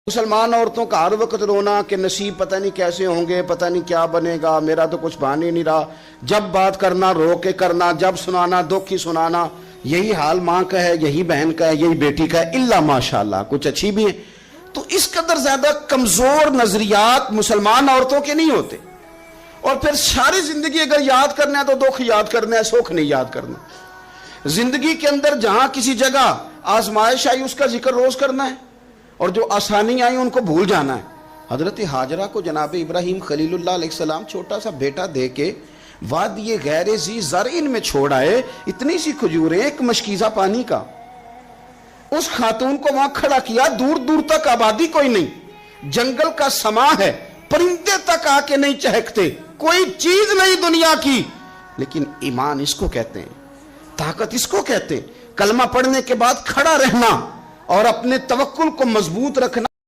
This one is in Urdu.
مسلمان عورتوں کا ہر وقت رونا کہ نصیب پتہ نہیں کیسے ہوں گے، پتہ نہیں کیا بنے گا، میرا تو کچھ بان ہی نہیں رہا، جب بات کرنا رو کے کرنا، جب سنانا دکھ ہی سنانا، یہی حال ماں کا ہے، یہی بہن کا ہے، یہی بیٹی کا ہے، الا ماشاءاللہ کچھ اچھی بھی ہیں۔ تو اس قدر زیادہ کمزور نظریات مسلمان عورتوں کے نہیں ہوتے، اور پھر ساری زندگی اگر یاد کرنا ہے تو دکھ یاد کرنا ہے، سکھ نہیں یاد کرنا۔ زندگی کے اندر جہاں کسی جگہ آزمائش آئی اس کا ذکر روز کرنا ہے، اور جو آسانی آئی ان کو بھول جانا ہے۔ حضرت ہاجرہ کو جناب ابراہیم خلیل اللہ علیہ السلام چھوٹا سا بیٹا دے کے وادی غیر ذی زرعین میں چھوڑ آئے، اتنی سی کھجوریں، ایک مشکیزہ پانی کا۔ اس خاتون کو وہاں کھڑا کیا، دور دور تک آبادی کوئی نہیں، جنگل کا سما ہے، پرندے تک آ کے نہیں چہکتے، کوئی چیز نہیں دنیا کی، لیکن ایمان اس کو کہتے ہیں، طاقت اس کو کہتے ہیں، کلمہ پڑھنے کے بعد کھڑا رہنا اور اپنے توکل کو مضبوط رکھنا۔